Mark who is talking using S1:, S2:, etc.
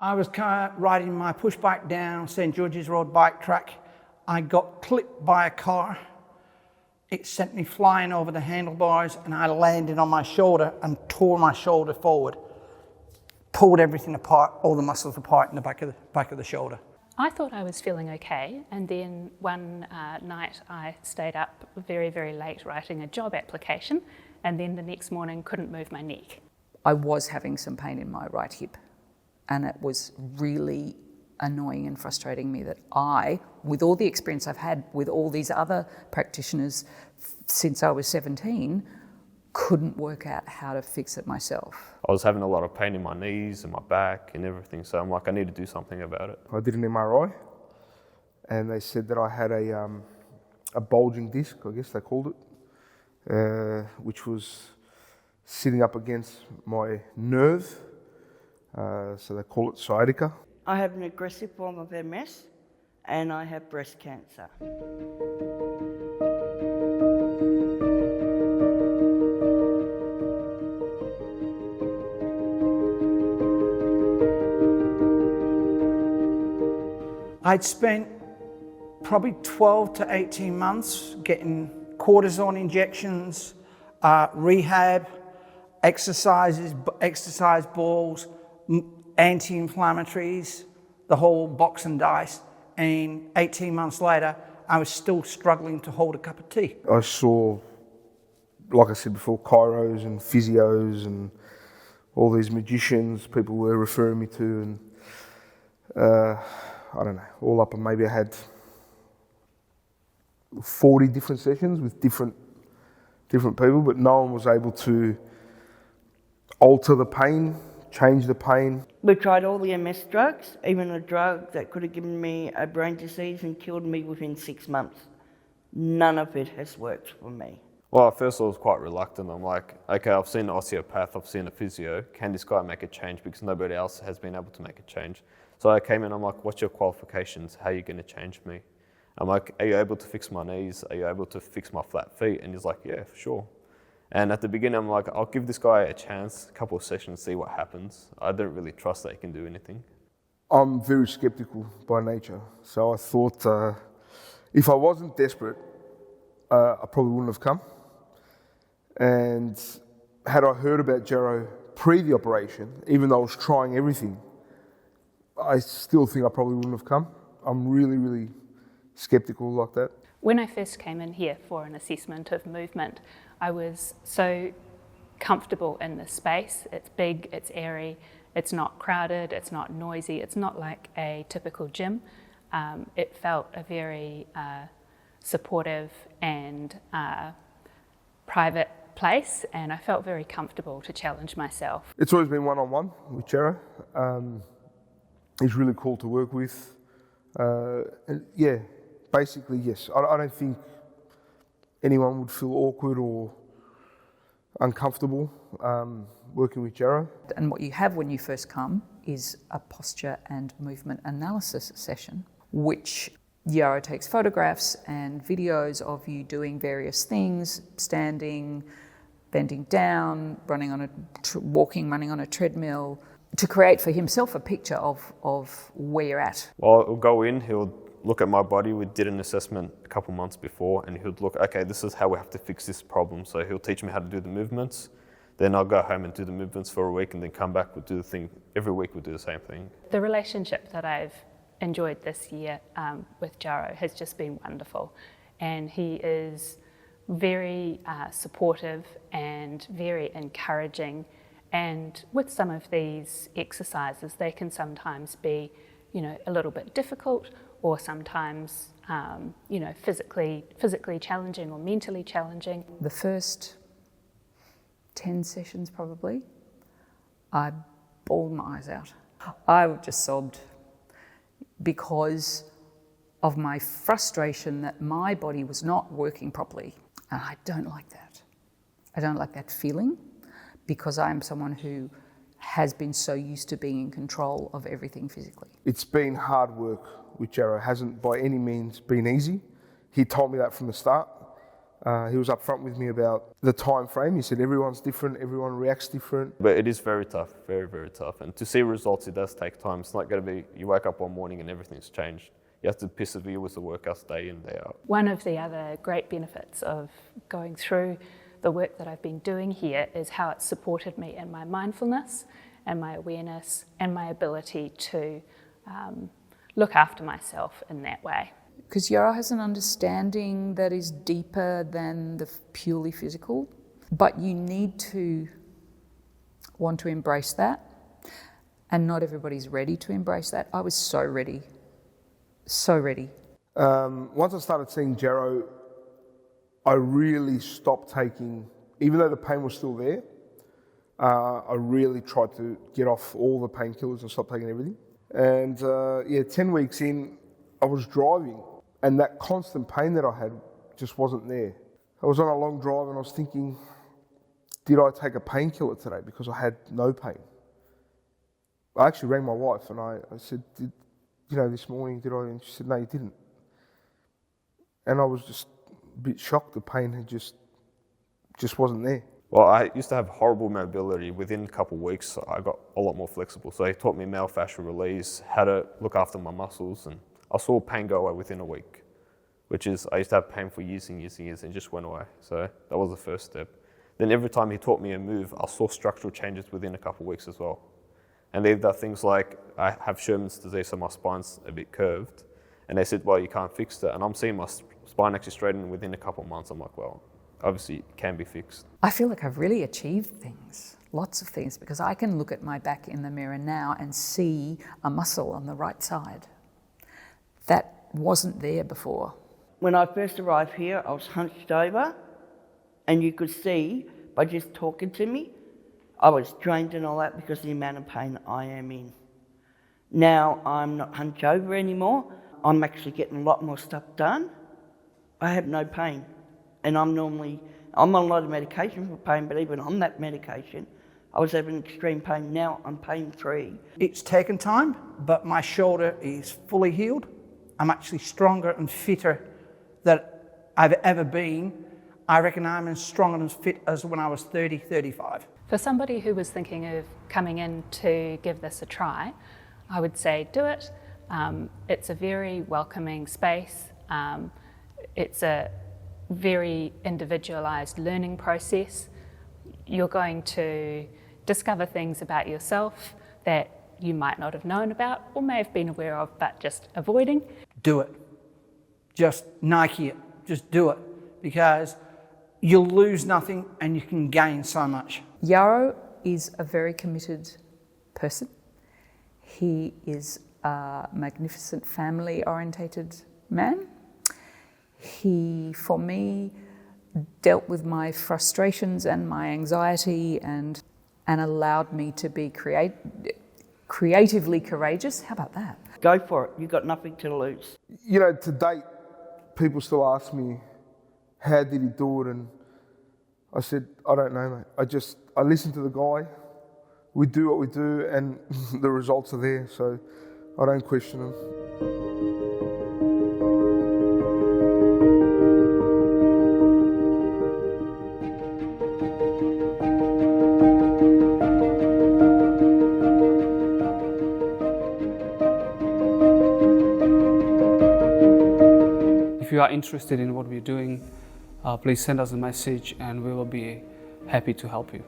S1: I was riding my push bike down St George's Road bike track. I got clipped by a car. It sent me flying over the handlebars and I landed on my shoulder and tore my shoulder forward. Pulled everything apart, all the muscles apart in the back of the shoulder.
S2: I thought I was feeling okay, and then one night I stayed up very, very late writing a job application, and then the next morning couldn't move my neck.
S3: I was having some pain in my right hip, and it was really annoying and frustrating me that I, with all the experience I've had with all these other practitioners since I was 17, couldn't work out how to fix it myself.
S4: I was having a lot of pain in my knees and my back and everything, so I'm like, I need to do something about it.
S5: I did an MRI and they said that I had a bulging disc, I guess they called it, which was sitting up against my nerve, so they call it sciatica.
S6: I have an aggressive form of MS and I have breast cancer.
S1: I'd spent probably 12 to 18 months getting cortisone injections, rehab, exercises, exercise balls, anti-inflammatories, the whole box and dice. And 18 months later, I was still struggling to hold a cup of tea.
S5: I saw, like I said before, chiros and physios and all these magicians people were referring me to, and I don't know, all up, and maybe I had 40 different sessions with different people, but no one was able to alter the pain, change the pain.
S6: We tried all the MS drugs, even a drug that could have given me a brain disease and killed me within 6 months. None of it has worked for me.
S4: Well, at first I was quite reluctant. I'm like, okay, I've seen an osteopath, I've seen a physio. Can this guy make a change? Because nobody else has been able to make a change. So I came in, I'm like, what's your qualifications? How are you going to change me? I'm like, are you able to fix my knees? Are you able to fix my flat feet? And he's like, yeah, for sure. And at the beginning, I'm like, I'll give this guy a chance, a couple of sessions, see what happens. I don't really trust that he can do anything.
S5: I'm very skeptical by nature. So I thought if I wasn't desperate, I probably wouldn't have come. And had I heard about Jarrow pre the operation, even though I was trying everything, I still think I probably wouldn't have come. I'm really, really skeptical like that.
S2: When I first came in here for an assessment of movement, I was so comfortable in this space. It's big, it's airy, it's not crowded, it's not noisy, it's not like a typical gym. It felt a very supportive and private place, and I felt very comfortable to challenge myself.
S5: It's always been one-on-one with Jarrow. He's really cool to work with. And yeah, basically, yes. I don't think anyone would feel awkward or uncomfortable working with Jarrow.
S3: And what you have when you first come is a posture and movement analysis session, which Jarrow takes photographs and videos of you doing various things, standing, bending down, running on running on a treadmill, to create for himself a picture of where you're at.
S4: Well, he'll go in, he'll look at my body. We did an assessment a couple months before, and he'll look, okay, this is how we have to fix this problem. So he'll teach me how to do the movements. Then I'll go home and do the movements for a week, and then come back, we'll do the thing. Every week we'll do the same thing.
S2: The relationship that I've enjoyed this year with Jarrow has just been wonderful. And he is very supportive and very encouraging. And with some of these exercises, they can sometimes be, a little bit difficult, or sometimes, physically challenging or mentally challenging.
S3: The first 10 sessions probably, I bawled my eyes out. I just sobbed because of my frustration that my body was not working properly. And I don't like that. I don't like that feeling, because I am someone who has been so used to being in control of everything physically. It's
S5: been hard work with Jarrow. It hasn't by any means been easy. He told me that from the start. He was upfront with me about the time frame. He said everyone's different, everyone reacts different.
S4: But it is very tough, very, very tough. And to see results, it does take time. It's not going to be, you wake up one morning and everything's changed. You have to persevere with the workouts day in, day out.
S2: One of the other great benefits of going through the work that I've been doing here is how it's supported me in my mindfulness and my awareness and my ability to look after myself in that way.
S3: Because Yarrow has an understanding that is deeper than the purely physical, but you need to want to embrace that, and not everybody's ready to embrace that. I was so ready, so ready.
S5: Once I started seeing Jarrow, I really stopped taking, even though the pain was still there, I really tried to get off all the painkillers and stop taking everything. And 10 weeks in, I was driving, and that constant pain that I had just wasn't there. I was on a long drive and I was thinking, did I take a painkiller today? Because I had no pain. I actually rang my wife and I said, this morning, did I? And she said, no, you didn't. And I was just a bit shocked. The pain had just wasn't there.
S4: Well, I used to have horrible mobility. Within a couple of weeks, I got a lot more flexible. So he taught me myofascial release, how to look after my muscles, and I saw pain go away within a week, which is, I used to have pain for years and years and years, and it just went away. So that was the first step. Then every time he taught me a move, I saw structural changes within a couple of weeks as well. And they've done things like, I have Sherman's disease, so my spine's a bit curved. And they said, well, you can't fix that. And I'm seeing my spine actually straighten within a couple of months. I'm like, well, obviously it can be fixed.
S3: I feel like I've really achieved things, lots of things, because I can look at my back in the mirror now and see a muscle on the right side. That wasn't there before.
S6: When I first arrived here, I was hunched over, and you could see by just talking to me, I was drained and all that because of the amount of pain I am in. Now I'm not hunched over anymore. I'm actually getting a lot more stuff done. I have no pain. And I'm on a lot of medication for pain, but even on that medication, I was having extreme pain. Now I'm pain-free.
S1: It's taken time, but my shoulder is fully healed. I'm actually stronger and fitter than I've ever been. I reckon I'm as strong and as fit as when I was 30, 35.
S2: For somebody who was thinking of coming in to give this a try, I would say do it. It's a very welcoming space. It's a very individualised learning process. You're going to discover things about yourself that you might not have known about or may have been aware of but just avoiding.
S1: Do it. Just Nike it. Just do it. Because you'll lose nothing and you can gain so much.
S3: Yarrow is a very committed person. He is a magnificent family-orientated man. He, for me, dealt with my frustrations and my anxiety and allowed me to be creatively courageous. How about that?
S6: Go for it. You've got nothing to lose.
S5: To date, people still ask me, how did he do it? And I said, I don't know, mate. I listen to the guy, we do what we do, and the results are there, so I don't question them.
S7: If you are interested in what we're doing, please send us a message and we will be happy to help you.